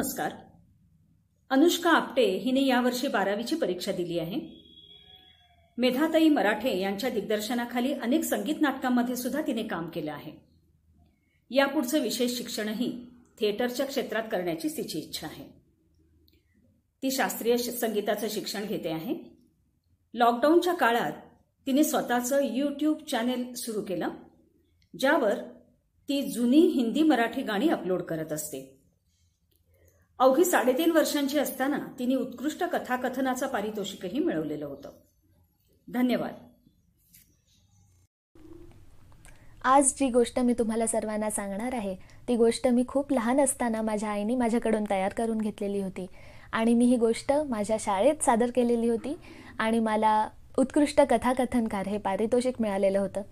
नमस्कार. अनुष्का आपटे हिने यावर्षी 12वीची परीक्षा दिली आहे. मेधाताई मराठे यांच्या दिग्दर्शनाखाली अनेक संगीत नाटकांमध्ये सुद्धा तिने काम केलं आहे. यापुढचं विशेष शिक्षणही थिएटरच्या क्षेत्रात करण्याची तिची इच्छा आहे. ती शास्त्रीय संगीताचं शिक्षण घेते आहे. लॉकडाऊनच्या काळात तिने स्वतःचं YouTube चॅनेल सुरू केलं, ज्यावर ती जुनी हिंदी मराठी गाणी अपलोड करत असते. अवघी 3.5 वर्षांची असताना तिने उत्कृष्ट कथाकथनाचं पारितोषिकही मिळवलेलं होतं. धन्यवाद. आज जी गोष्ट मी तुम्हाला सर्वांना सांगणार आहे ती गोष्ट मी खूप लहान असताना माझ्या आईने माझ्याकडून तयार करून घेतलेली होती आणि मी ही गोष्ट माझ्या शाळेत सादर केलेली होती आणि मला उत्कृष्ट कथाकथनकार हे पारितोषिक मिळालेलं होतं.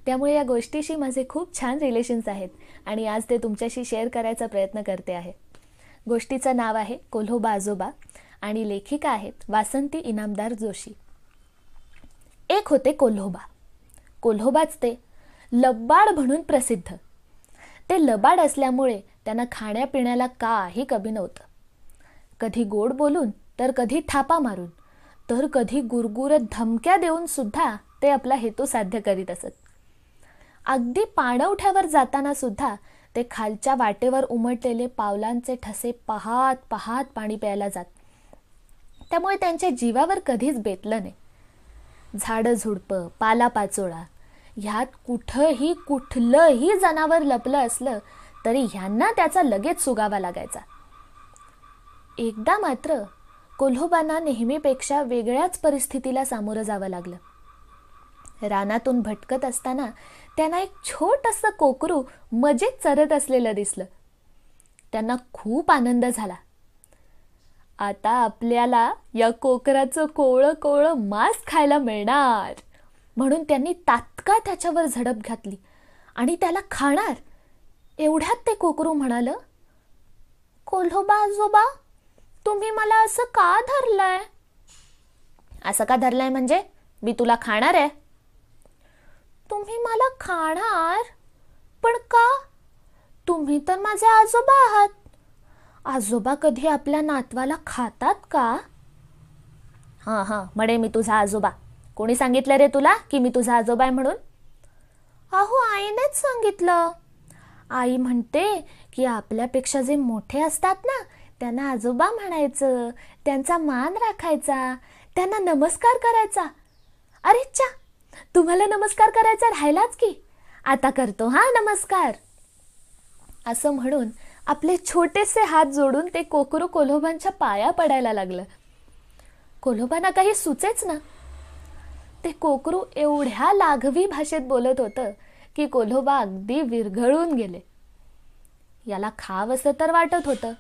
त्यामुळे या गोष्टीशी माझे खूप छान रिलेशन्स आहेत आणि आज ते तुमच्याशी शेअर करायचा प्रयत्न करते आहे. गोष्टीचं नाव आहे कोल्होबा आजोबा आणि लेखिका आहेत वासंती इनामदार जोशी. एक होते कोल्होबा. कोल्होबाच ते लबाड म्हणून प्रसिद्ध. ते लबाड असल्यामुळे त्यांना खाण्यापिण्याला काही कमी नव्हतं. कधी गोड बोलून तर कधी थापा मारून तर कधी गुरगुरत धमक्या देऊन सुद्धा ते आपला हेतू साध्य करीत असत. अगदी पाणवठ्यावर जाताना सुद्धा ते खालच्या वाटेवर उमटलेले पावलांचे ठसे पाहत पाहत पाणी प्यायला जात. त्यामुळे त्यांच्या जीवावर कधीच बेतलं नाही. झाडं झुडपं पालापाचोळा ह्यात कुठंही कुठलंही जनावर लपलं असलं तरी ह्यांना त्याचा लगेच सुगावा लागायचा. एकदा मात्र कोल्होबांना नेहमीपेक्षा वेगळ्याच परिस्थितीला सामोरं जावं लागलं. रानातून भटकत असताना त्यांना एक छोटंसं कोकरू मजेत चरत असलेलं दिसलं. त्यांना खूप आनंद झाला. आता आपल्याला या कोकराचं कोवळं कोवळं मांस खायला मिळणार म्हणून त्यांनी तात्काळ त्याच्यावर झडप घातली आणि त्याला खाणार. एवढ्यात ते कोकरू म्हणालं, कोल्होबा आजोबा, तुम्ही मला असं का धरलंय? असं का धरलंय म्हणजे? मी तुला खाणार आहे. तुम्ही मला खाणार? पण का? तुम्ही तर माझे आजोबा आहात. आजोबा कधी आपल्या नातवाला खातात का? हां म्हणे मी तुझा आजोबा. कोणी सांगितलं रे तुला की मी तुझा आजोबा आहे म्हणून? अहो, आईनेच सांगितलं. आई म्हणते की आपल्यापेक्षा जे मोठे असतात ना त्यांना आजोबा म्हणायचं, त्यांचा मान राखायचा, त्यांना नमस्कार करायचा. अरे चा, तुम्हाला नमस्कार करायचा राहिलाच की, आता करतो हा नमस्कार. असं म्हणून आपले छोटेसे हात जोडून ते कोकरू कोल्होबांच्या पाया पडायला लागलं. कोल्होबांना काही सुचेच ना. ते कोकरू एवढ्या लाघवी भाषेत बोलत होतं की कोल्होबा अगदी विरघळून गेले. याला खावंसं तर वाटत होतं,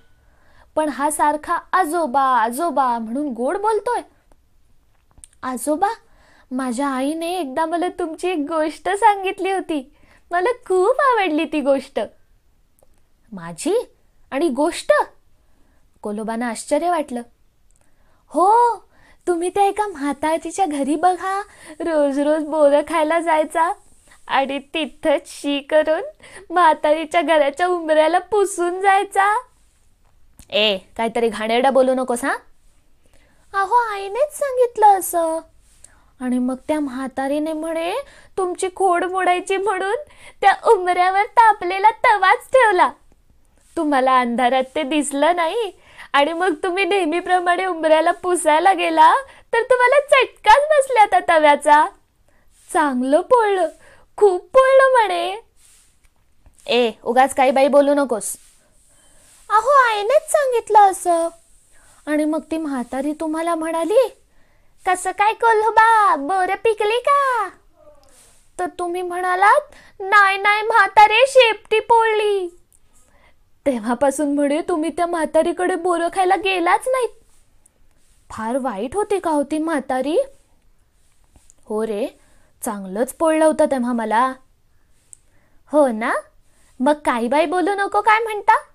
पण हा सारखा आजोबा आजोबा म्हणून गोड बोलतोय. आजोबा, माझ्या आईने एकदा मला तुमची एक गोष्ट सांगितली होती. मला खूप आवडली ती गोष्ट. माझी आणि गोष्ट? कोल्होबांना आश्चर्य वाटलं. हो, तुम्ही त्या एका म्हातारीच्या घरी बघा रोज रोज बोरं खायला जायचा आणि तिथंच शी करून म्हातारीच्या घराच्या उंबऱ्याला पुसून जायचा. काहीतरी घाणेरडा बोलू नकोस हा. अहो, आईनेच सांगितलं असं. आणि मग त्या म्हातारीने म्हणे तुमची खोड मोडायची म्हणून त्या उंबऱ्यावर तापलेला तवाच ठेवला. तुम्हाला अंधारात ते दिसलं नाही आणि मग तुम्ही नेहमीप्रमाणे उंबऱ्याला पुसायला गेला तर तुम्हाला चटकाच बसला त्या तव्याचा. चांगलं पोळलं, खूप पोळलं म्हणे. उगाच काही बाई बोलू नकोस. अहो, आईनेच सांगितलं असं. आणि मग ती म्हातारी तुम्हाला म्हणाली, कसं काय कोल्होबा, बोरं पिकली का? तर तुम्ही म्हणालात, नाही नाही म्हातारे, शेपटी पोळली. तेव्हापासून म्हणे तुम्ही त्या म्हातारीकडे बोरं खायला गेलाच नाहीत. फार वाईट होती का होती म्हातारी? हो रे, चांगलंच पोळलं होतं तेव्हा मला. हो ना, मग काही बाई बोलू नको काय म्हणता?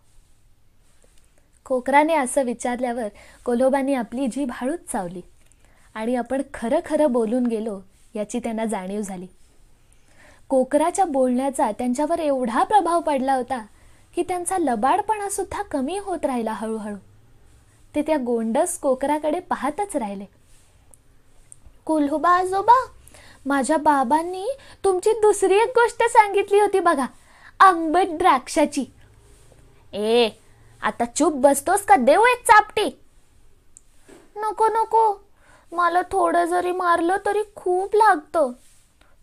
कोकराने असं विचारल्यावर कोल्होबांनी आपली जीभ हळूच चावली आणि आपण खरं खरं बोलून गेलो याची त्यांना जाणीव झाली. कोकराच्या बोलण्याचा त्यांच्यावर एवढा प्रभाव पडला होता की त्यांचा लबाडपणा सुद्धा कमी होत राहिला हळूहळू. ते त्या गोंडस कोकराकडे पाहतच राहिले. कोल्होबा आजोबा, माझ्या बाबांनी तुमची दुसरी एक गोष्ट सांगितली होती बघा, आंबट द्राक्षाची. ए, आता चूप बसतोस का देऊ एक चापटी? नको नको, मला थोडं जरी मारलं तरी खूप लागतं.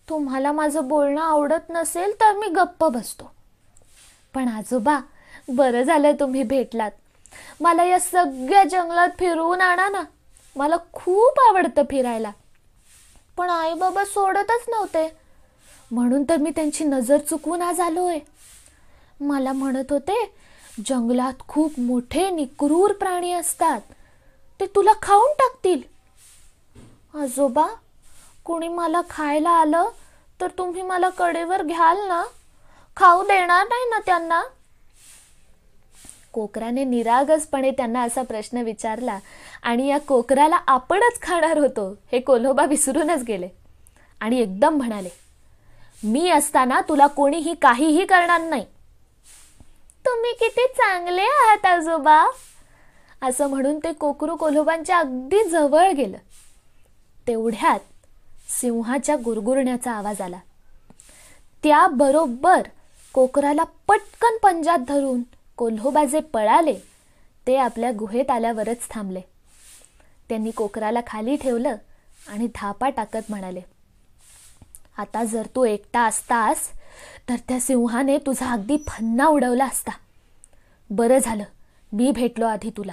तुम्हाला माझं बोलणं आवडत नसेल तर मी गप्प बसतो. पण आजोबा, बरं झालं तुम्ही भेटलात. मला या सगळ्या जंगलात फिरवून आणा ना. मला खूप आवडतं फिरायला. पण आई बाबा सोडतच नव्हते, म्हणून तर मी त्यांची नजर चुकवून आज आलोय. मला म्हणत होते जंगलात खूप मोठे निक्रूर प्राणी असतात, ते तुला खाऊन टाकतील. आजोबा, कोणी मला खायला आलं तर तुम्ही मला कडेवर घ्याल ना? खाऊ देणार नाही ना त्यांना? कोकराने निरागसपणे त्यांना असा प्रश्न विचारला आणि या कोकराला आपणच खाणार होतो हे कोल्होबा विसरूनच गेले आणि एकदम म्हणाले, मी असताना तुला कोणीही काहीही करणार नाही. तुम्ही किती चांगले आहात आजोबा, असं म्हणून ते कोकरू कोल्होबांच्या अगदी जवळ गेलं. तेवढ्यात सिंहाच्या गुरगुरण्याचा आवाज आला. त्याबरोबर कोकराला पटकन पंजात धरून कोल्होबा जे पळाले ते आपल्या गुहेत आल्यावरच थांबले. त्यांनी कोकराला खाली ठेवलं आणि धापा टाकत म्हणाले, आता जर तू एकटा असतास तर त्या सिंहाने तुझा अगदी फन्ना उडवला असता. बरं झालं मी भेटलो आधी तुला.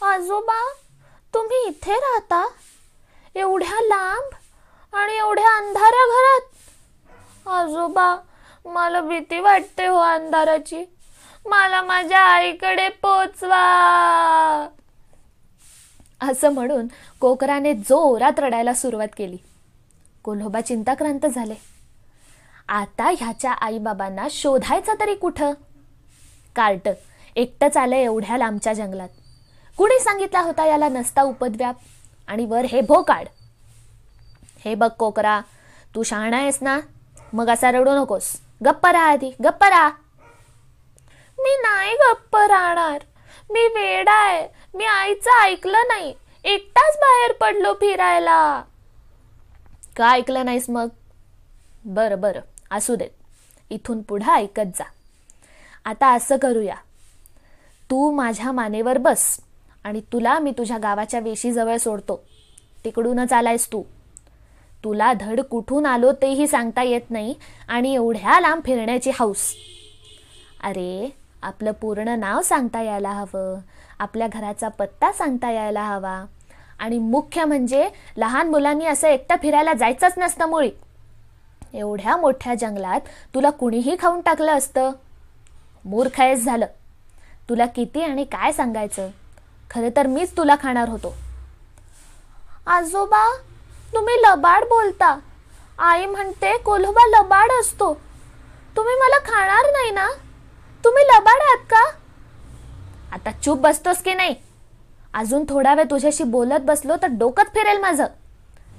आजोबा, तुम्ही इथे राहता, एवढ्या लांब आणि एवढ्या अंधाऱ्या घरात? आजोबा, मला भीती वाटते हो अंधाराची. मला माझ्या आईकडे पोचवा. असं म्हणून कोकराने जोरात रडायला सुरुवात केली. कोल्होबा चिंताक्रांत झाले. आता ह्याच्या आईबाबांना शोधायचं तरी कुठं? कार्ट एकटंच आलं एवढ्या लांबच्या जंगलात. कुणी सांगितला होता याला नसता उपद्व्याप? आणि वर हे भोकाड. हे बघ कोकरा, तू शहाणा आहेस ना, मग असा रडू नकोस. गप्प राहा आधी, गप्प राहा. मी नाही गप्प राहणार. मी वेडा आहे. मी आईचं ऐकलं नाही, एकटाच बाहेर पडलो फिरायला. का ऐकलं नाहीस मग? बरं बरं, असू देत, इथून पुढे ऐकत जा. आता असं करूया, तू माझ्या मानेवर बस आणि तुला मी तुझ्या गावाच्या वेशीजवळ सोडतो. तिकडूनच आलायस तू. तुला धड कुठून आलो तेही सांगता येत नाही आणि एवढ्या लांब फिरण्याची हौस. अरे, आपलं पूर्ण नाव सांगता यायला हवं, आपल्या घराचा पत्ता सांगता यायला हवा आणि मुख्य म्हणजे लहान मुलांनी असं एकटं फिरायला जायचंच नसतं मुळी. एवढ्या मोठ्या जंगलात तुला कुणीही खाऊन टाकलं असतं. मूर्ख आहेस झालं. तुला किती आणि काय सांगायचं? खरं तर मीच तुला खाणार होतो. आजोबा, तुम्ही लबाड बोलता. आई म्हणते कोल्होबा लबाड असतो. तुम्ही मला खाणार नाही ना? तुम्ही लबाड आहात का? आता चूप बसतोस की नाही? अजून थोडा वेळ तुझ्याशी बोलत बसलो तर डोकंच फिरेल माझं.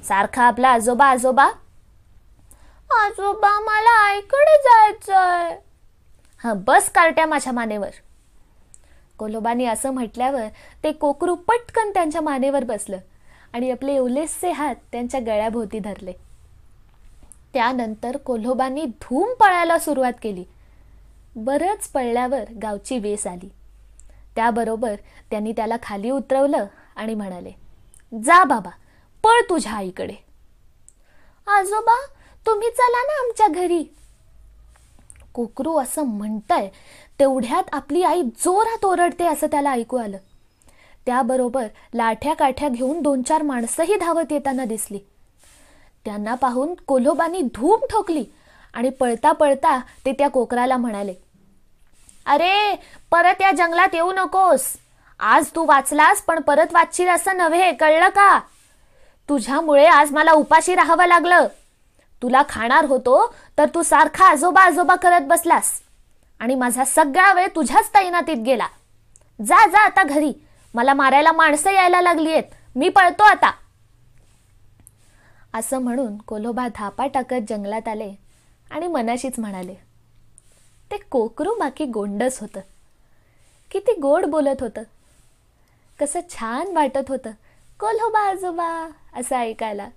सारखा आपला आजोबा आजोबा. आजोबा, मला आईकडे जायचंय. हा, बस कार्ट्या माझ्या मानेवर. कोल्होबानी असं म्हटल्यावर ते कोकरू पटकन त्यांच्या मानेवर बसलं आणि आपले एवलेसचे हात त्यांच्या गळ्याभोवती धरले. त्यानंतर कोल्होबांनी धूम पळायला सुरुवात केली. बरंच पळल्यावर गावची वेस आली. त्याबरोबर त्यांनी त्याला खाली उतरवलं आणि म्हणाले, जा बाबा, पळ तुझ्या आईकडे. आजोबा, तुम्ही चला ना आमच्या घरी. कोकरू असं म्हणतंय तेवढ्यात आपली आई जोरात ओरडते असं त्याला ऐकू आलं. त्याबरोबर लाठ्या काठ्या घेऊन 2-4 माणसंही धावत येताना दिसली. त्यांना पाहून कोल्होबांनी धूम ठोकली आणि पळता पळता ते त्या कोकराला म्हणाले, अरे, परत या जंगलात येऊ नकोस. आज तू वाचलास पण परत वाचशील असं नव्हे, कळलं का? तुझ्यामुळे आज मला उपाशी राहावं लागलं. तुला खाणार होतो तर तू सारखा आजोबा आजोबा करत बसलास आणि माझा सगळा वेळ तुझ्याच तैनातीत गेला. जा जा आता घरी. मला मारायला माणसं यायला लागली आहेत. मी पळतो आता. असं म्हणून कोल्होबा धापा टाकत जंगलात आले आणि मनाशीच म्हणाले, ते कोकरू बाकी गोंडस होतं. किती गोड बोलत होतं. कसं छान वाटत होतं कोल्होबा आजोबा असं ऐकायला.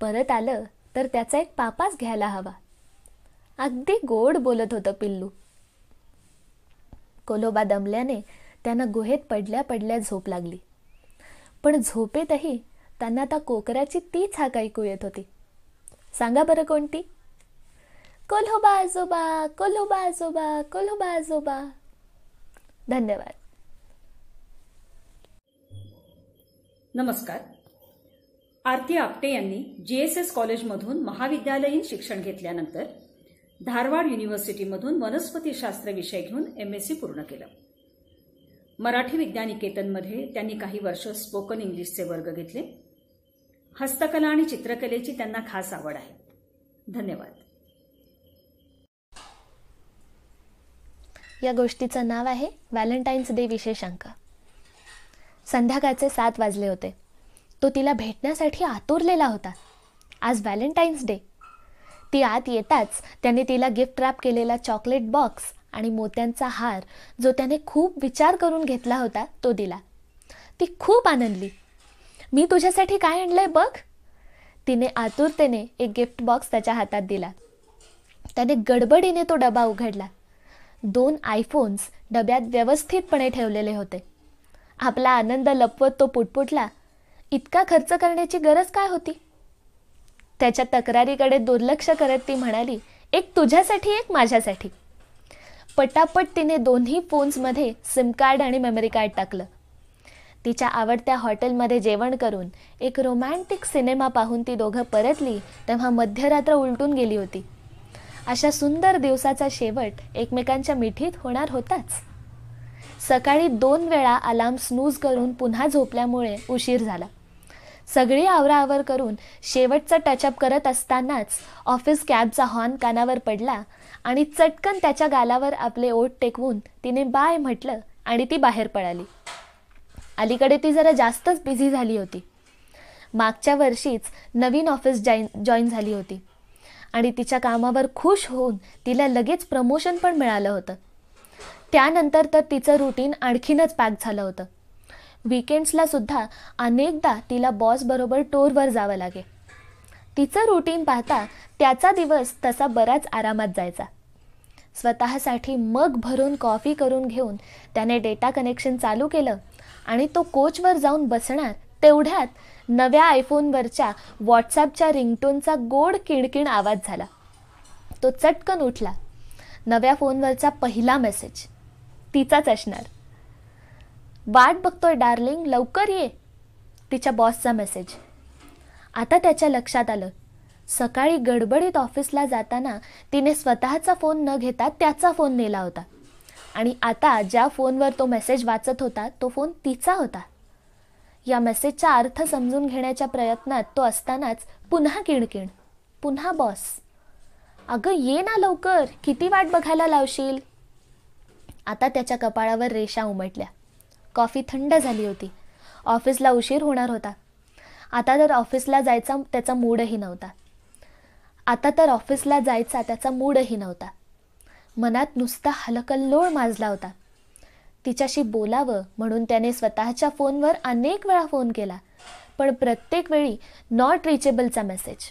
परत आलं तर त्याचा एक पापाच घ्यायला हवा. अगदी गोड बोलत होतं पिल्लू. कोल्होबा दमल्याने त्यांना गुहेत पडल्या पडल्या झोप लागली. पण झोपेतही त्यांना त्या कोकराची तीच हाक ऐकू येत होती. सांगा बरं कोणती? कोल्होबा आजोबा, कोल्होबा आजोबा, कोल्होबा आजोबा. धन्यवाद. नमस्कार. आरती आपटे यांनी GSS कॉलेजमधून महाविद्यालयीन शिक्षण घेतल्यानंतर धारवाड युनिव्हर्सिटीमधून वनस्पतीशास्त्र विषय घेऊन MSc पूर्ण केलं. मराठी विज्ञान निकेतनमध्ये त्यांनी काही वर्ष स्पोकन इंग्लिशचे वर्ग घेतले. हस्तकला आणि चित्रकलेची त्यांना खास आवड आहे. धन्यवाद. या गोष्टीचं नाव आहे व्हॅलेंटाईन्स डे विशेषांक. संध्याकाळचे 7 वाजले होते. तो तिला भेटण्यासाठी आतुरलेला होता. आज व्हॅलेंटाईन्स डे. ती आत येताच त्याने तिला गिफ्ट रॅप केलेला चॉकलेट बॉक्स आणि मोत्यांचा हार, जो त्याने खूप विचार करून घेतला होता, तो दिला. ती खूप आनंदली. मी तुझ्यासाठी काय आणलंय बघ. तिने आतुरतेने एक गिफ्ट बॉक्स त्याच्या हातात दिला. त्याने गडबडीने तो डबा उघडला. 2 आयफोन्स डब्यात व्यवस्थितपणे ठेवलेले होते. आपला आनंद लपवत तो पुटपुटला, इतका खर्च करण्याची गरज काय होती? त्याच्या तक्रारीकडे दुर्लक्ष करत ती म्हणाली, एक तुझ्यासाठी एक माझ्यासाठी. पटापट तिने दोन्ही फोन्समध्ये सिम कार्ड आणि मेमरी कार्ड टाकलं. तिच्या आवडत्या हॉटेलमध्ये जेवण करून एक रोमॅन्टिक सिनेमा पाहून ती दोघं परतली तेव्हा मध्यरात्र उलटून गेली होती. अशा सुंदर दिवसाचा शेवट एकमेकांच्या मिठीत होणार होताच. सकाळी 2 वेळा अलार्म स्नूज करून पुन्हा झोपल्यामुळे उशीर झाला. सगळी आवराआवर करून शेवटचा टचअप करत असतानाच ऑफिस कॅबचा हॉर्न कानावर पडला आणि चटकन त्याच्या गालावर आपले ओठ टेकवून तिने बाय म्हटलं आणि ती बाहेर पळाली. अलीकडे ती जरा जास्तच बिझी झाली होती. मागच्या वर्षीच नवीन ऑफिस जॉईन झाली होती आणि तिच्या कामावर खुश होऊन तिला लगेच प्रमोशन पण मिळालं होतं. त्यानंतर तर तिचं रुटीन आणखीनच पॅक झालं होतं. वीकेंड्सला सुद्धा अनेकदा तिला बॉसबरोबर टूरवर जावं लागे. तिचं रुटीन पाहता त्याचा दिवस तसा बराच आरामात जायचा. स्वतःसाठी मग भरून कॉफी करून घेऊन त्याने डेटा कनेक्शन चालू केलं आणि तो कोचवर जाऊन बसणार तेवढ्यात नव्या आयफोनवरच्या व्हॉट्सॲपच्या रिंगटोनचा गोड किणकिण आवाज झाला. तो चटकन उठला. नव्या फोनवरचा पहिला मेसेज तिचाच असणार. वाट बघतोय डार्लिंग, लवकर ये. तिच्या बॉसचा मेसेज. आता त्याच्या लक्षात आलं, सकाळी गडबडीत ऑफिसला जाताना तिने स्वतःचा फोन न घेता त्याचा फोन नेला होता आणि आता ज्या फोनवर तो मेसेज वाचत होता तो फोन तिचा होता. या मेसेजचा अर्थ समजून घेण्याच्या प्रयत्नात तो असतानाच पुन्हा किणकिण, पुन्हा बॉस. अगं ये ना लवकर, किती वाट बघायला लावशील. आता त्याच्या कपाळावर रेषा उमटल्या. कॉफी थंड झाली होती. ऑफिसला उशीर होणार होता. आता तर ऑफिसला जायचा त्याचा मूडही नव्हता. मनात नुसता हलकल्लोळ माजला होता. तिच्याशी बोलावं म्हणून त्याने स्वतःच्या फोनवर अनेक वेळा फोन केला, पण प्रत्येक वेळी नॉट रिचेबलचा मेसेज.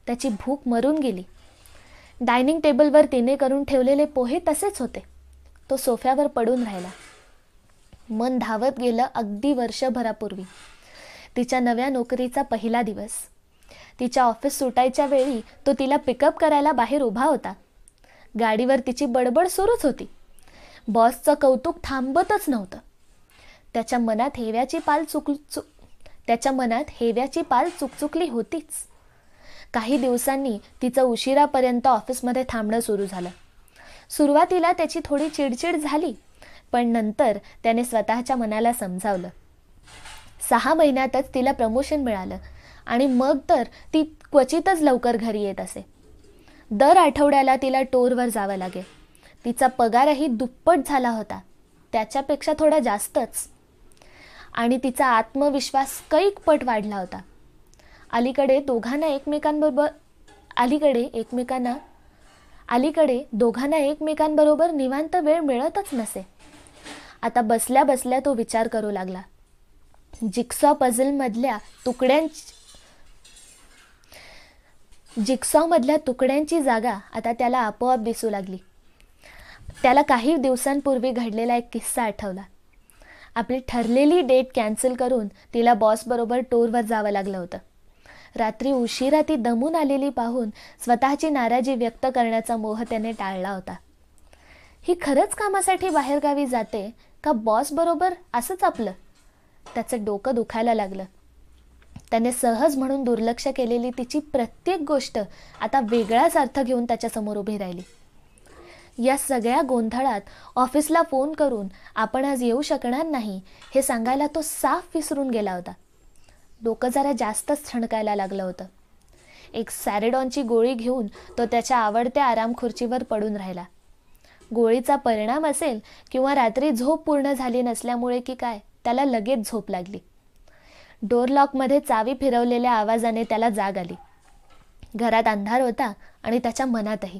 त्याची भूक मरून गेली. डायनिंग टेबलवर तिने करून ठेवलेले पोहे तसेच होते. तो सोफ्यावर पडून राहिला. मन धावत गेलं अगदी वर्षभरापूर्वी. तिच्या नव्या नोकरीचा पहिला दिवस. तिच्या ऑफिस सुटायच्या वेळी तो तिला पिकअप करायला बाहेर उभा होता. गाडीवर तिची बडबड सुरूच होती. बॉसचं कौतुक थांबतच नव्हतं. त्याच्या मनात हेव्याची पाल चुकचुकली होतीच. काही दिवसांनी तिचं उशिरापर्यंत ऑफिसमध्ये थांबणं सुरू झालं. सुरुवातीला त्याची थोडी चिडचिड झाली, पण नंतर त्याने स्वतःच्या मनाला समजावलं. 6 महिन्यातच तिला प्रमोशन मिळालं आणि मग तर ती क्वचितच लवकर घरी येत असे. दर आठवड्याला तिला टूरवर जावं लागे. तिचा पगारही दुप्पट झाला होता, त्याच्यापेक्षा थोडा जास्तच. आणि तिचा आत्मविश्वास कैक पट वाढला होता. अलीकडे अलीकडे दोघांना एकमेकांबरोबर निवांत वेळ मिळतच नसे. आता बसल्या बसल्या तो विचार करू लागला. जिक्सॉ मधल्या तुकड्यांची जागा आता त्याला आपोआप दिसू लागली. त्याला काही दिवसांपूर्वी घडलेला एक किस्सा आठवला. आपली ठरलेली डेट कॅन्सल करून तिला बॉसबरोबर टूरवर जावं लागलं होतं. रात्री उशिरा ती दमून आलेली पाहून स्वतःची नाराजी व्यक्त करण्याचा मोह त्याने टाळला होता. ही खरंच कामासाठी बाहेरगावी जाते का बॉसबरोबर असंच आपलं? त्याचं डोकं दुखायला लागलं. त्याने सहज म्हणून दुर्लक्ष केलेली तिची प्रत्येक गोष्ट आता वेगळाच अर्थ घेऊन त्याच्यासमोर उभी राहिली. या सगळ्या गोंधळात ऑफिसला फोन करून आपण आज येऊ शकणार नाही हे सांगायला तो साफ विसरून गेला होता. डोकं जरा जास्तच ठणकायला लागलं होतं. एक सॅरेडॉनची गोळी घेऊन तो त्याच्या आवडत्या आराम खुर्चीवर पडून राहिला. गोळीचा परिणाम असेल किंवा रात्री झोप पूर्ण झाली नसल्यामुळे की काय, त्याला लगेच झोप लागली. डोर लॉकमध्ये चावी फिरवलेल्या आवाजाने त्याला जाग आली. घरात अंधार होता आणि त्याच्या मनातही.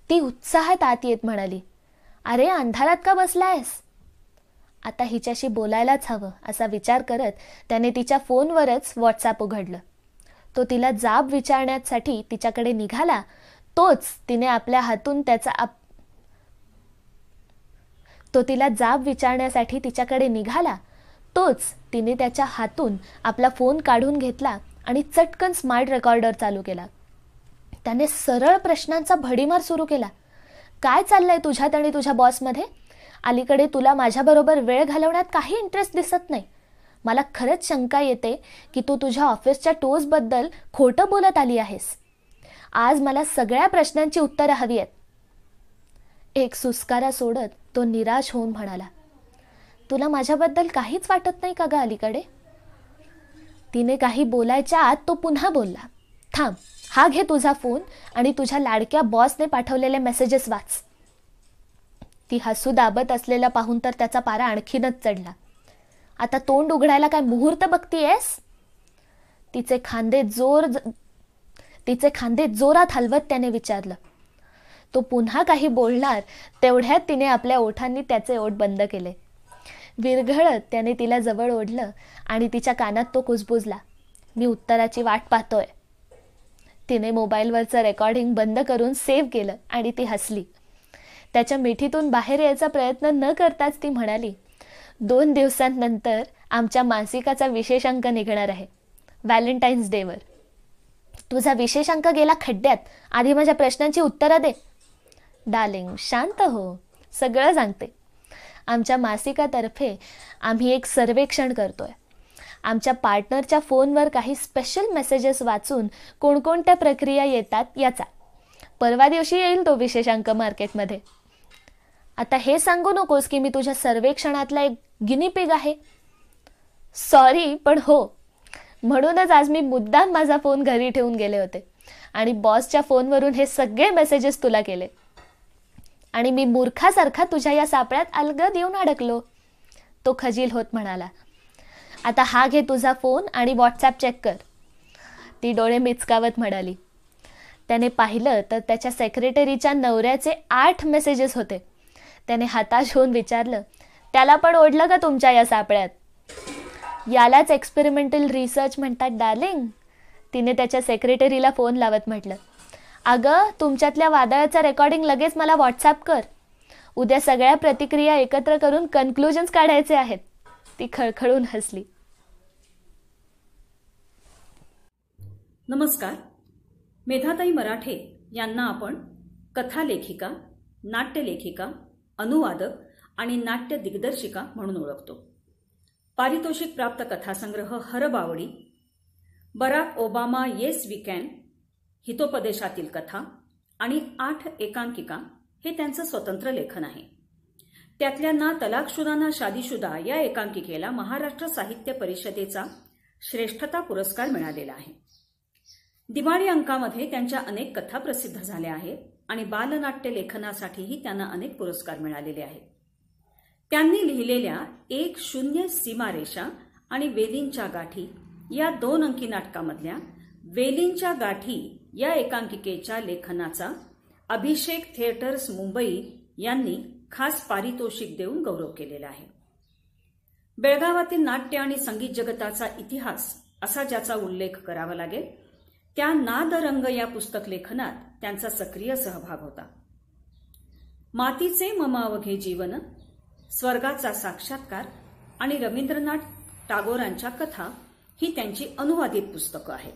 ती उत्साहात आत येत म्हणाली, अरे अंधारात का बसलायस? आता हिच्याशी बोलायलाच हवं असा विचार करत त्याने तिच्या फोनवरच व्हॉट्सॲप उघडलं. तो तिला जाब विचारण्यासाठी तिच्याकडे निघाला तोच तिने आपल्या हातून त्याच्या हातून आपला फोन काढून घेतला आणि चटकन स्मार्ट रेकॉर्डर चालू केला. त्याने सरळ प्रश्नांचा भडीमार सुरू केला. काय चाललंय तुझ्यात आणि तुझ्या बॉसमध्ये? अलीकडे तुला माझ्याबरोबर वेळ घालवण्यात काही इंटरेस्ट दिसत नाही. मला खरंच शंका येते की तू तुझ्या ऑफिसच्या टूर्सबद्दल खोटं बोलत आली आहेस. आज मला सगळ्या प्रश्नांची उत्तरं हवी आहेत. एक सुस्कारा सोडत तो निराश होऊन म्हणाला, तुला माझ्याबद्दल काहीच वाटत नाही का ग अलीकडे? तिने काही बोलायच्या आत तो पुन्हा बोलला, थांब, हा घे तुझा फोन आणि तुझ्या लाडक्या बॉसने पाठवलेले मेसेजेस वाच. ती हसू दाबत असलेला पाहून तर त्याचा पारा आणखीनच चढला. आता तोंड उघडायला काय मुहूर्त बघतीयेस? तिचे खांदे जोरात हलवत त्याने विचारलं. तो पुन्हा काही बोलणार तेवढ्यात तिने आपल्या ओठांनी त्याचे ओठ बंद केले. विरघळत त्याने तिला जवळ ओढलं आणि तिच्या कानात तो कुजबुजला, मी उत्तराची वाट पाहतोय. तिने मोबाईलवरचं रेकॉर्डिंग बंद करून सेव्ह केलं आणि ती हसली. त्याच्या मिठीतून बाहेर यायचा प्रयत्न न करताच ती म्हणाली, 2 दिवसांनंतर आमच्या मासिकाचा विशेष अंक निघणार आहे, व्हॅलेंटाईन्स डेवर. तुझा विशेष अंक गेला खड्ड्यात. आधी माझ्या प्रश्नांची उत्तरं दे. डार्लिंग शांत हो, सगळं सांगते. आमच्या मासिकातर्फे आम्ही एक सर्वेक्षण करतोय. आमच्या पार्टनरच्या फोनवर काही स्पेशल मेसेजेस वाचून कोणकोणत्या प्रक्रिया येतात याचा. परवा दिवशी येईल तो विशेषांक मार्केटमध्ये. आता हे सांगू नकोस की मी तुझ्या सर्वेक्षणातला एक गिनीपिग आहे. सॉरी, पण हो. म्हणूनच आज मी मुद्दाम माझा फोन घरी ठेवून गेले होते आणि बॉसच्या फोनवरून हे सगळे मेसेजेस तुला केले. आणि मी मूर्खासारखा तुझ्या या सापळ्यात अलगद येऊन अडकलो. तो खजील होत म्हणाला, आता हा घे तुझा फोन आणि व्हॉट्सॲप चेक कर. ती डोळे मिचकावत म्हणाली. त्याने पाहिलं तर त्याच्या सेक्रेटरीच्या नवऱ्याचे 8 मेसेजेस होते. त्याने हताश होऊन विचारलं, त्याला पण ओढलं का तुमच्या या सापळ्यात? यालाच एक्सपेरिमेंटल रिसर्च म्हणतात डार्लिंग. तिने त्याच्या सेक्रेटरीला फोन लावत म्हटलं, अगं तुमच्यातल्या वादळाचा रेकॉर्डिंग लगेच मला व्हॉट्सॲप कर. उद्या सगळ्या प्रतिक्रिया एकत्र करून कन्क्लुजन्स काढायचे आहेत. ती खळखळून हसली. नमस्कार. मेधाताई मराठे यांना आपण कथालेखिका, नाट्यलेखिका, अनुवादक आणि नाट्य दिग्दर्शिका म्हणून ओळखतो. पारितोषिक प्राप्त कथासंग्रह हरबावडी, Barack Obama yes we can, हितोपदेशातील कथा आणि 8 एकांकिका हे त्यांचं स्वतंत्र लेखन आहे. त्यातल्या ना तलाकशुदा ना शादीशुदा या एकांकिकेला महाराष्ट्र साहित्य परिषदेचा श्रेष्ठता पुरस्कार मिळालेला आहे. दिवाळी अंकामध्ये त्यांच्या अनेक कथा प्रसिद्ध झाल्या आहेत आणि बालनाट्य लेखनासाठीही त्यांना अनेक पुरस्कार मिळालेले आहेत. त्यांनी लिहिलेल्या 10 सीमारेषा आणि वेलींच्या गाठी या 2 अंकी नाटकामधल्या वेलींच्या गाठी या एकांकिकेच्या लेखनाचा अभिषेक थिएटर्स मुंबई यांनी खास पारितोषिक देऊन गौरव केलेला आहे. बेळगावातील नाट्य आणि संगीत जगताचा इतिहास असा ज्याचा उल्लेख करावा लागेल त्या नादरंग या पुस्तक लेखनात त्यांचा सक्रिय सहभाग होता. मातीचे मम अवघे जीवन, स्वर्गाचा साक्षात्कार आणि रवींद्रनाथ टागोरांच्या कथा ही त्यांची अनुवादित पुस्तकं आहेत.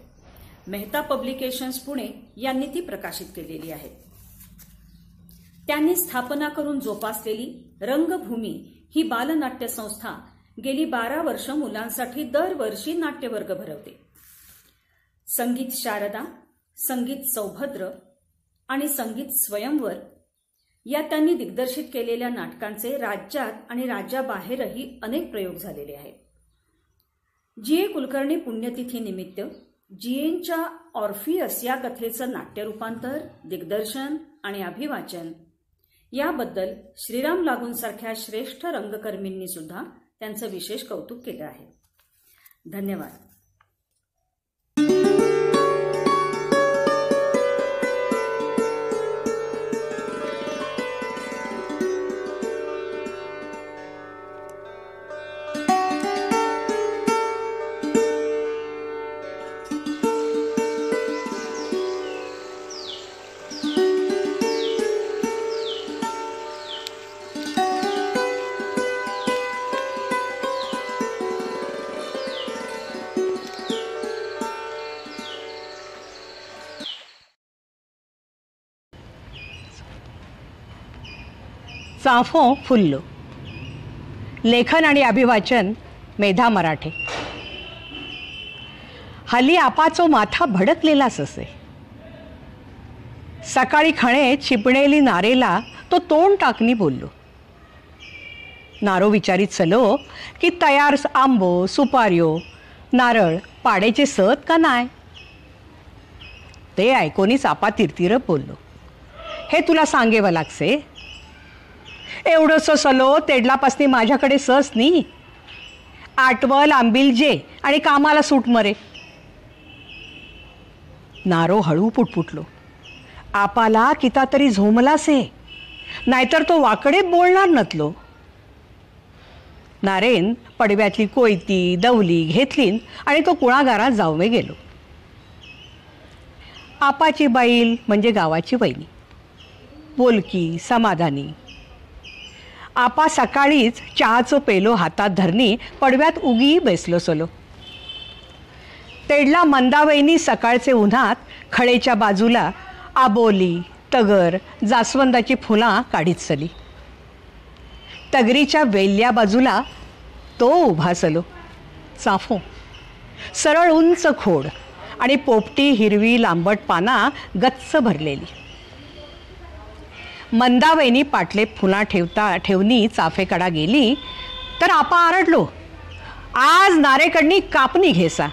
मेहता पब्लिकेशन्स पुणे यांनी ती प्रकाशित केलेली आहेत. त्यांनी स्थापना करून जोपासलेली रंगभूमी ही बालनाट्य संस्था गेली 12 वर्ष मुलांसाठी दरवर्षी नाट्यवर्ग भरवते. संगीत शारदा, संगीत सौभद्र आणि संगीत स्वयंवर या त्यांनी दिग्दर्शित केलेल्या नाटकांचे राज्यात आणि राज्याबाहेरही अनेक प्रयोग झालेले आहेत. जी.ए. कुलकर्णी पुण्यतिथी निमित्त जीएनच्या ऑर्फियस या कथेचं नाट्यरूपांतर, दिग्दर्शन आणि अभिवाचन याबद्दल श्रीराम लागूंसारख्या श्रेष्ठ रंगकर्मींनी सुद्धा त्यांचं विशेष कौतुक केलं आहे. धन्यवाद. चाफो फुल्लो. लेखन आणि अभिवाचन मेधा मराठे. हल्ली आपाचो माथा भडकलेलाच असे. सकाळी खणेत शिपणेली नारेला तो तोंड टाकनी बोललो. नारो विचारित चलो की तयार आंबो, सुपाऱ्यो, नारळ पाड्याचे सत का नाय. ते ऐकोनीच आपा तिरतीर बोललो. हे तुला सांगेवं लागसे. एवढंसं सलो तेडलापासनी माझ्याकडे सस नी. आटवल आंबिल जे आणि कामाला सूट मरे. नारो हळू पुटपुटलो. आपाला किता तरी झोमलासे, नाहीतर तो वाकडे बोलणार नतलो. नारेन पडव्यातली कोयती दवली घेतलीन आणि तो कुणागारात जावमे गेलो. आपाची बैल म्हणजे गावाची वहिनी, बोलकी समाधानी. आपा सकाळीच चहाचं पेलो हातात धरणी पडव्यात उगी बसलो सलो. तेडला मंदावैनी सकाळचे उन्हात खळेच्या बाजूला आबोली, तगर, जास्वंदाची फुलं काढीत सली. तगरीच्या वेल्या बाजूला तो उभा सलो. चाफो, सरळ उंच खोड आणि पोपटी हिरवी लांबट पाना गच्च भरलेली. मंदावैनी पाटले फुला ठेवणी चाफेकडा गेली तर आपा आरडलो. आज नारेकडनी कापणी घेसा,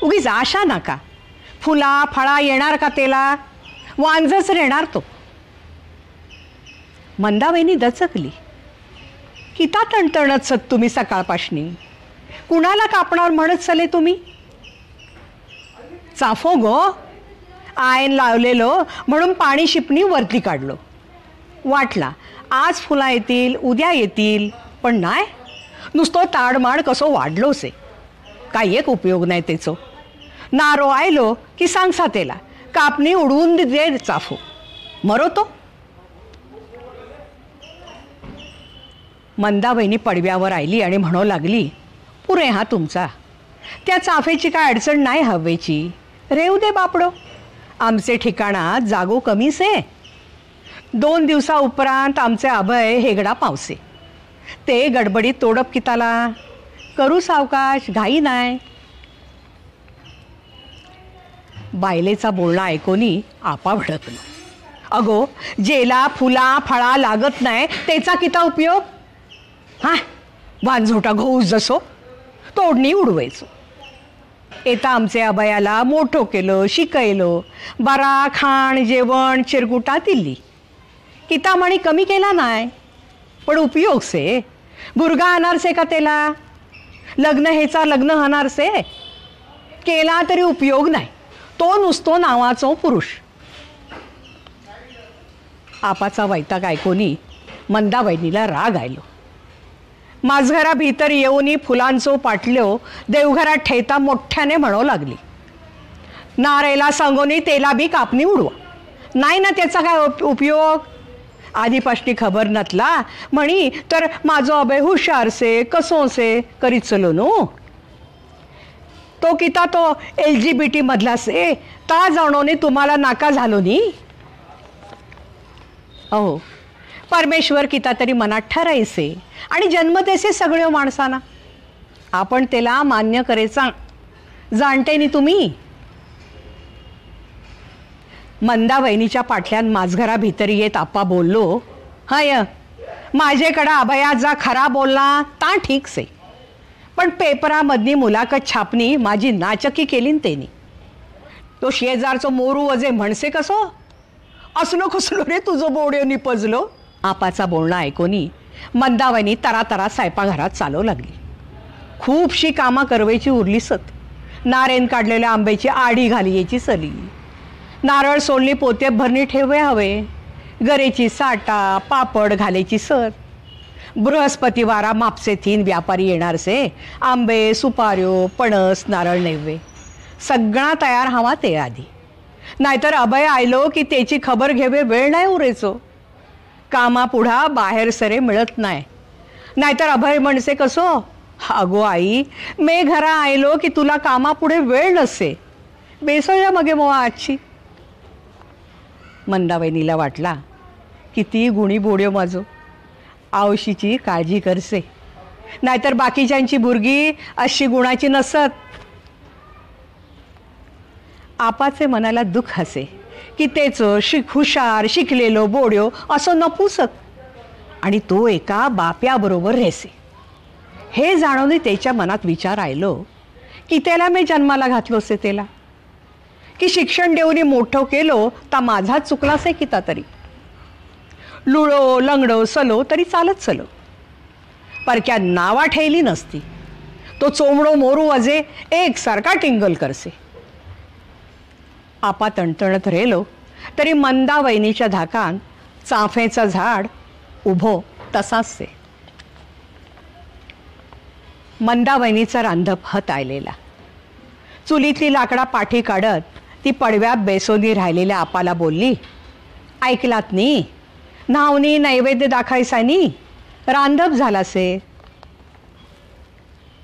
उगीच आशा नका. फुला फळा येणार का तेला, वांजच रेणार तो. मंदावैनी दचकली. किता तणतणत सत तुम्ही सकाळपासनी, कुणाला कापणार म्हणत चले तुम्ही. चाफो गो, आयन लावलेलो म्हणून पाणी शिपणी वरती काढलो. वाटला आज फुला येतील उद्या येतील, पण नाही, नुसतो ताडमाड कसो वाढलोसे. काही एक उपयोग नाही त्याचो. नारो आयलो की सांगसा तेला कापणी उडवून दे चाफो, मरो तो. मंदावैनी पडव्यावर आयली आणि म्हणू लागली, पुरे हा तुमचा. त्या चाफेची काय अडचण नाही हवेची, रेव दे बापडो. आमचे ठिकाणा जागो कमीच आहे. 2 दिवसा उपरांत आमचे अभय हेगडा पावसे. ते गडबडीत तोडप किताला, करू सावकाश, घाई नाही. बायलेचा बोलणं ऐकोनी आपा भडकलो. अगो, जेला फुला फळा लागत नाही त्याचा किता उपयोग. हा, वांझोटा घोऊस जसो तोडणी उडवायचो. येता आमचे अभयाला मोठो केलो, शिकयलो, बरा खाण जेवण चिरगुटा दिली. किता म्हणी कमी केला नाही, पण उपयोग से. भुरगा आणणारसे का त्याला, लग्न हेचा लग्न होणारसे. केला तरी उपयोग नाही, तो नुसतो नावाचो पुरुष. आपाचा वैताग ऐकोनी मंदावहिनीला राग आयलो. माझघरा भीतर येऊनी फुलांचो पाटल्यो देवघरात ठेता मोठ्याने म्हणू लागली. नारेला सांगोनी तेला बी कापणी उडवा, नाही ना त्याचा काय उपयोग. आधीपासनी खबर नसला म्हणी तर माझो अभय हुशार से कसो से करीत चलो नो. तो किता तो LGBT मधला से ता जाणोनी तुम्हाला नाका झालो नी. अहो परमेश्वर किता तरी मनात ठरायचे आणि जन्म देसे सगळ्या माणसांना. आपण त्याला मान्य करायचा जाणते नी तुम्ही. मंदावहिनीच्या पाठल्यान माझघरा भितरी येत आप्पा बोललो, हाय माझेकडं अभयाचा खरा बोलला ता ठीक से, पण पेपरामधनी मुलाखत छापणी माझी नाचकी केली न तेनी. तो शेजारचो मोरू वजे म्हणसे कसो, असलो कसलो रे तुझं बोड्यो निपजलो. आपाचा बोलणं ऐकोनी मंदावहिनी तरातरा स्वयंपाकघरात चालू लागली. खूपशी कामं करवायची उरली सत. नारेन काढलेल्या आंब्याची आडी घाली यायची सली, नारळ सोलणी पोत्यात भरणी ठेवे हवे, गरेची साटा पापड घालायची सर. बृहस्पतिवारा मापसे थीन व्यापारी येणार से आंबे सुपाऱ्यो पणस नारळ नेवे सगळा तयार हवा ते आधी. नाहीतर अभय आयलो की त्याची खबर घेवे वेळ नाही उरेचो. कामा पुढा बाहेर सरे मिळत नाही. नाहीतर अभय म्हणसे कसो, अगो आई मे घरा आयलो की तुला कामा पुढे वेळ नसे, बेसळ्या मगे मोवा आजची. मंदावहिनीला वाटला किती गुणी बोड्यो माझो, आवशीची काळजी करसे, नाहीतर बाकीच्यांची बुरगी अशी गुणाची नसत. आपाचे मनाला दुःख हसे की तेचो हुशार शिकलेलो बोड्यो असो नपुसक आणि तो एका बाप्याबरोबर रेसे. हे जाणवणे त्याच्या मनात विचार आयलो की त्याला मी जन्माला घातलोसे त्याला, की शिक्षण देऊनी मोठं केलो ता माझा चुकलासे किता तरी. लुळो लंगडो सलो तरी चालत चलो, परक्या नावा ठेवली नसती. तो चोमडो मोरू वजे एकसारखा टिंगल करसे. आपा तणतणत रेलो तरी मंदावहिनीच्या धाकान चाफेचं झाड उभो तसाच से. मंदावहिनीचा रांधप हत आयलेला. चुलीतली लाकडा पाठी काढत ती पडव्यात बेसोनी राहिलेल्या आपाला बोलली, ऐकलात नी, नावनी नैवेद्य दाखायसानी रांधप झालासे.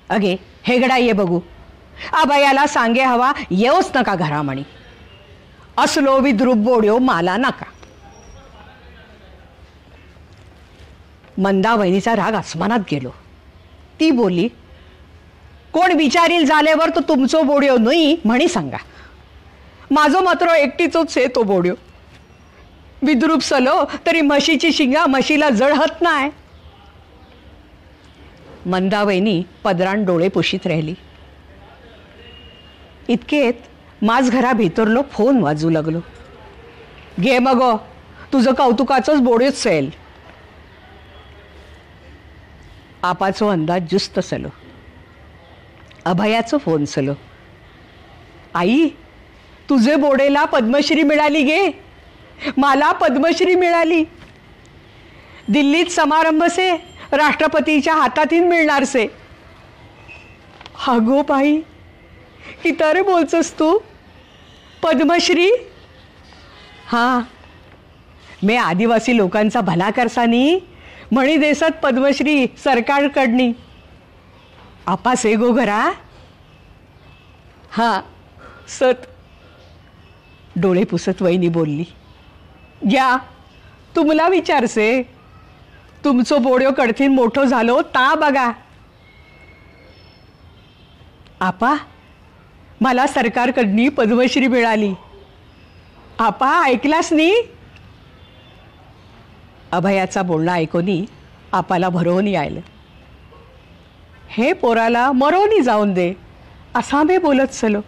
अगे हेगडा ये बघू, अभयाला सांगे हवा येऊच नका घरा म्हणी, असलो विद्रूप बोड्यो माला नका. मंदावहिनीचा राग आसमानात गेलो. ती बोली, कोण विचारील झाल्यावर तो तुमचो बोड्यो नाही म्हणी सांगा. माझो मात्र एकटीचोच आहे तो बोड्यो. विद्रूप सलो तरी म्हशीची शिंगा म्हशीला जळहत नाही. मंदावहिनी पदरान डोळे पुशीत राहिली. इतकेत माझ घरा भितरलो फोन वाजू लागलो. घे मगो, तुझं कौतुकाचंच बोड्योच सेल. आपाचो अंदाज जुस्त सलो. अभयाचो फोन सलो. आई तुझे बोडेला पद्मश्री मिळाली गे, मला पद्मश्री मिळाली. दिल्लीत समारंभ से राष्ट्रपतीच्या हातातीन मिळणार से. अगो बाई किता रे बोलचोस तू, पद्मश्री? हां, मी आदिवासी लोकांचा भला करसानी म्हणी देसात पद्मश्री सरकारकडनी. आपा से गो घरा? हां सत. डोळे पुसत वहिनी बोलली, घ्या तुम्हाला विचारसे, तुमचो बोड्यो कडथीन मोठो झालो ता बघा. आपा मला सरकारकडनी पद्मश्री मिळाली. आपा ऐकलास नी? अभयाचा बोलणं ऐकोनी आपाला भरवून आयलं. हे पोराला मरोनी जाऊन दे असा मी बोलत सलो.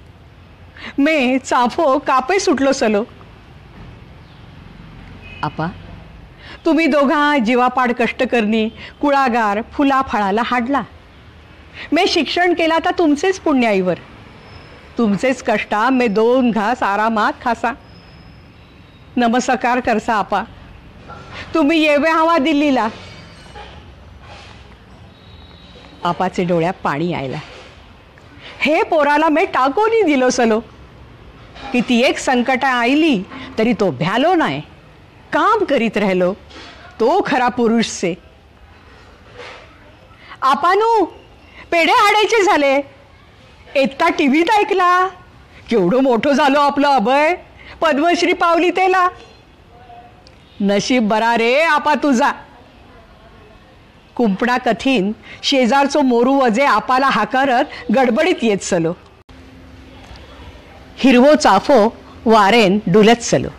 मे चाफो कापे सुटलो सलो. आपा तुम्ही दोघा जीवापाड कष्ट करणी कुळागार फुला फळाला हाडला. मे शिक्षण केला तर तुमचेच पुण्याईवर, तुमचेच कष्टा मे 2 घास आरामात खासा. नमस्कार करसा आपा. तुम्ही येवे हवा दिल्लीला. आपाचे डोळ्यात पाणी यायला. हे पोराला मी टाकोनी दिलो सलो. किती एक संकट आईली तरी तो भ्यालो नाही, काम करीत राहिलो. तो खरा पुरुष से. आपानू पेढे हाडायचे झाले. इतका टीव्हीत ऐकला. केवढं मोठं झालो आपलं अभय. पद्मश्री पावली त्याला. नशीब बरा रे आपा तुझा. कुंपणा कथीन शेजारचो मोरू वजे आपाला हाकारत गडबडीत येत चलो. हिरवो चाफो वारेन डुलत चलो.